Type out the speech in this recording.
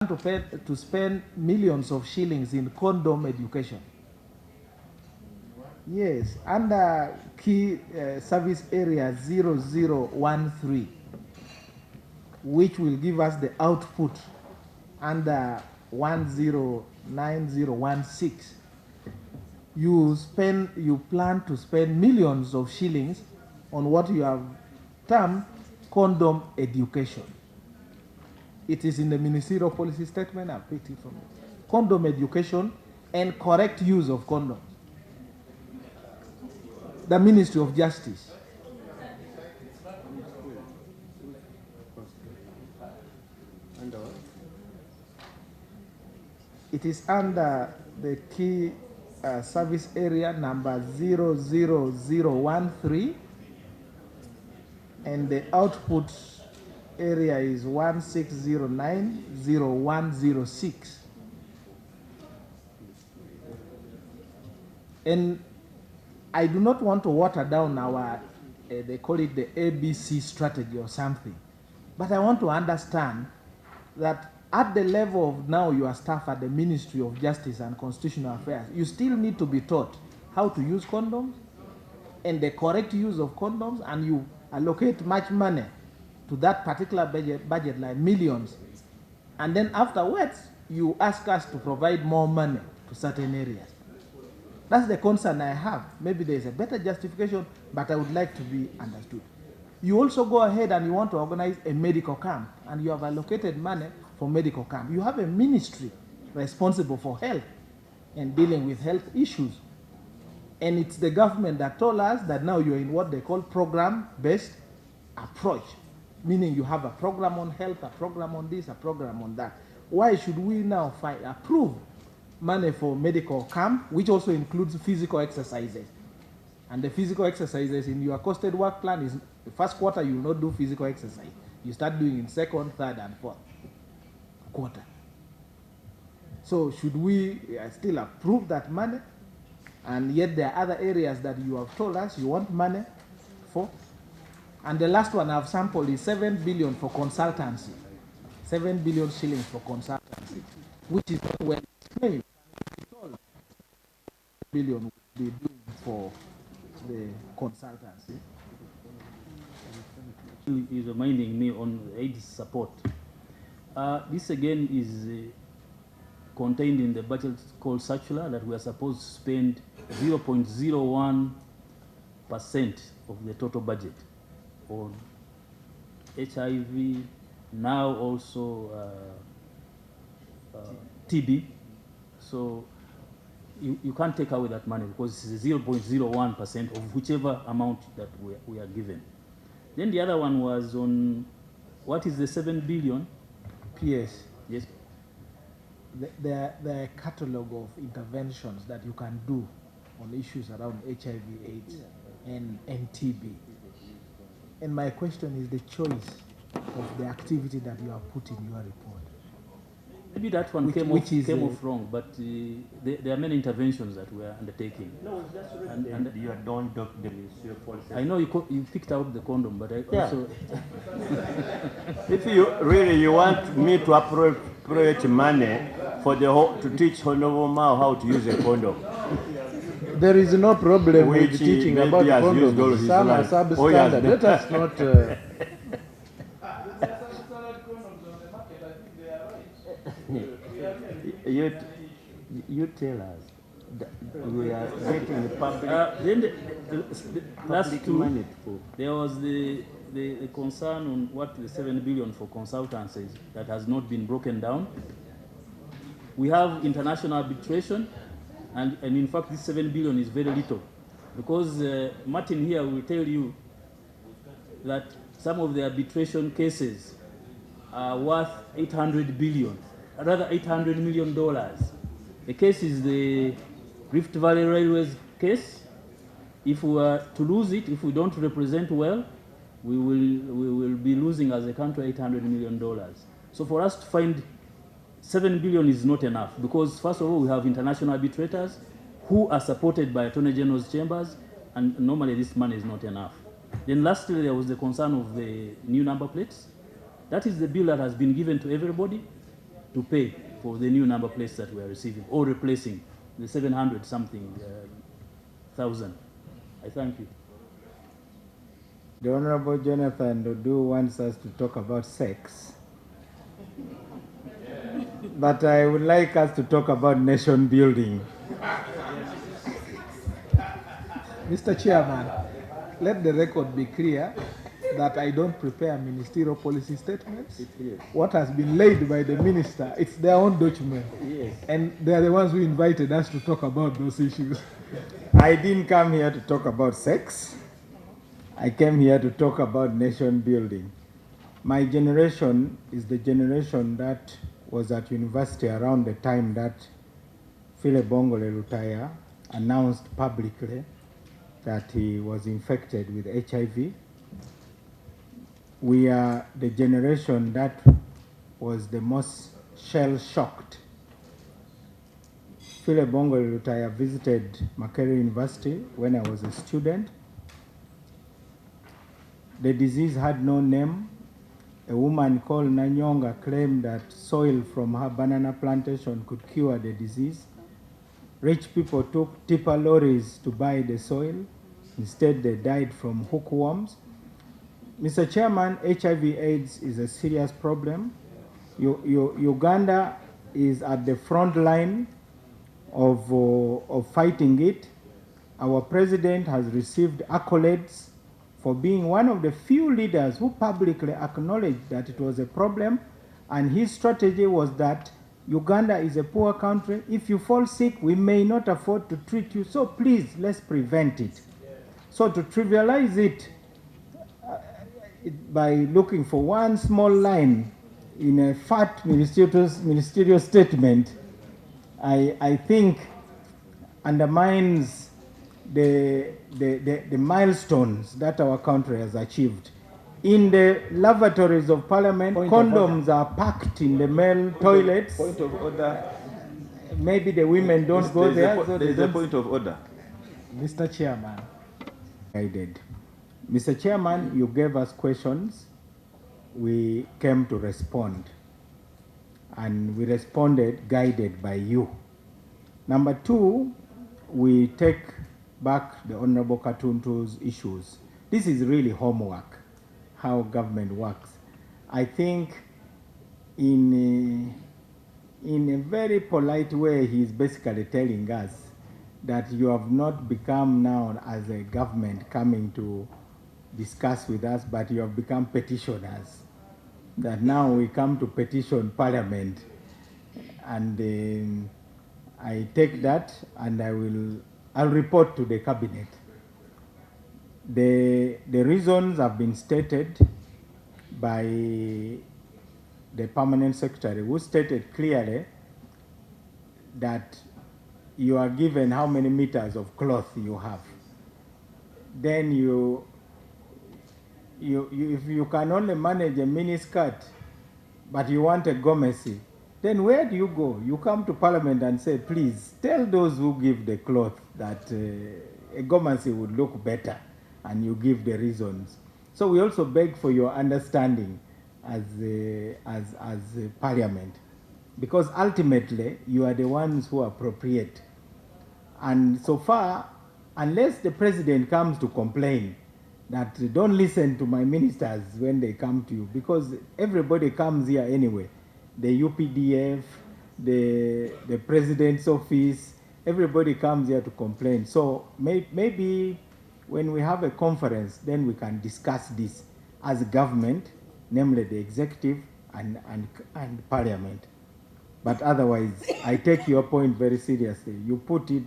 to spend millions of shillings in condom education. Yes, under key service area 0013, which will give us the output under 109016. You plan to spend millions of shillings on what you have termed condom education. It is in the ministerial policy statement. I picked it from it. Condom education and correct use of condoms. The Ministry of Justice. It is under the key service area number 00013, and the output area is 16090106. And I do not want to water down our, they call it the ABC strategy or something, but I want to understand that at the level of now your staff at the Ministry of Justice and Constitutional Affairs, you still need to be taught how to use condoms and the correct use of condoms, and you allocate much money to that particular budget line, millions, and then afterwards you ask us to provide more money to certain areas. That's the concern I have. Maybe there is a better justification, but I would like to be understood. You also go ahead and you want to organize a medical camp, and you have allocated money for medical camp. You have a ministry responsible for health and dealing with health issues. And it's the government that told us that now you're in what they call program-based approach, meaning you have a program on health, a program on this, a program on that. Why should we now approve money for medical camp, which also includes physical exercises? And the physical exercises in your costed work plan is the first quarter you will not do physical exercise. You start doing in second, third, and fourth quarter. So should we still approve that money? And yet there are other areas that you have told us you want money for. And the last one I've sampled is 7 billion for consultancy. 7 billion shillings for consultancy, which is not well explained. 7 billion will be doing for the consultancy. Is reminding me on aid support. This again is contained in the budget called circular that we are supposed to spend 0.01% of the total budget on HIV, now also TB. So you can't take away that money because it's 0.01% of whichever amount that we are given. Then the other one was on, what is the 7 billion? PS. Yes. The catalogue of interventions that you can do on issues around HIV/AIDS and TB. And my question is the choice of the activity that you have put in your report. Maybe that one came off wrong, but there are many interventions that we are undertaking. No, that's right. And you don't document the Ministry of Policy. I know you picked out the condom, but I also... If you want me to appropriate money for to teach Honorable Mao how to use a condom. There is no problem with teaching about condoms. Some are substandard. Let us not... You tell us that we are getting the public. Then the last two, money there was the concern on what the 7 billion for consultancies that has not been broken down. We have international arbitration, and in fact this 7 billion is very little, because Martin here will tell you that some of the arbitration cases are worth 800 billion. Rather $800 million. The case is the Rift Valley Railways case. If we are to lose it, if we don't represent well, we will be losing as a country $800 million. So for us to find 7 billion is not enough, because first of all we have international arbitrators who are supported by Attorney General's chambers, and normally this money is not enough. Then lastly there was the concern of the new number plates. That is the bill that has been given to everybody. to pay for the new number plates that we are receiving or replacing the 700 something thousand. I thank you. The Honorable Jonathan Dodu wants us to talk about sex. But I would like us to talk about nation building. Mr. Chairman, let the record be clear that I don't prepare ministerial policy statements. Yes. What has been laid by the minister, it's their own document. Yes. And they're the ones who invited us to talk about those issues. I didn't come here to talk about sex. I came here to talk about nation building. My generation is the generation that was at university around the time that Philip Bongole Lutaya announced publicly that he was infected with HIV. We are the generation that was the most shell-shocked. Philip Bongole Lutaya visited Makerere University when I was a student. The disease had no name. A woman called Nanyonga claimed that soil from her banana plantation could cure the disease. Rich people took tipper lorries to buy the soil. Instead, they died from hookworms. Mr. Chairman, HIV/AIDS is a serious problem. Uganda is at the front line of fighting it. Our president has received accolades for being one of the few leaders who publicly acknowledged that it was a problem, and his strategy was that Uganda is a poor country. If you fall sick, we may not afford to treat you, so please, let's prevent it. So to trivialize it, by looking for one small line in a fat ministerial statement, I think undermines the milestones that our country has achieved. In the lavatories of parliament, condoms are packed in the male toilets. Point of order. Maybe the women don't go there. There is a point of order. Mr. Chairman. Guided. Mr. Chairman, you gave us questions. We came to respond. And we responded guided by you. Number two, we take back the Honorable Katuntu's issues. This is really homework, how government works. I think in a very polite way, he's basically telling us that you have not become now as a government coming to discuss with us, but you have become petitioners. That now we come to petition Parliament. And I take that and I'll report to the cabinet. The reasons have been stated by the permanent secretary, who stated clearly that you are given how many meters of cloth you have. Then if you can only manage a mini skirt, but you want a gomesi, then where do you go? You come to Parliament and say, please, tell those who give the cloth that a gomesi would look better, and you give the reasons. So we also beg for your understanding as Parliament, because ultimately you are the ones who appropriate. And so far, unless the president comes to complain that don't listen to my ministers when they come to you, because everybody comes here anyway. The UPDF, the president's office, everybody comes here to complain. So maybe when we have a conference, then we can discuss this as a government, namely the executive and Parliament. But otherwise, I take your point very seriously. You put it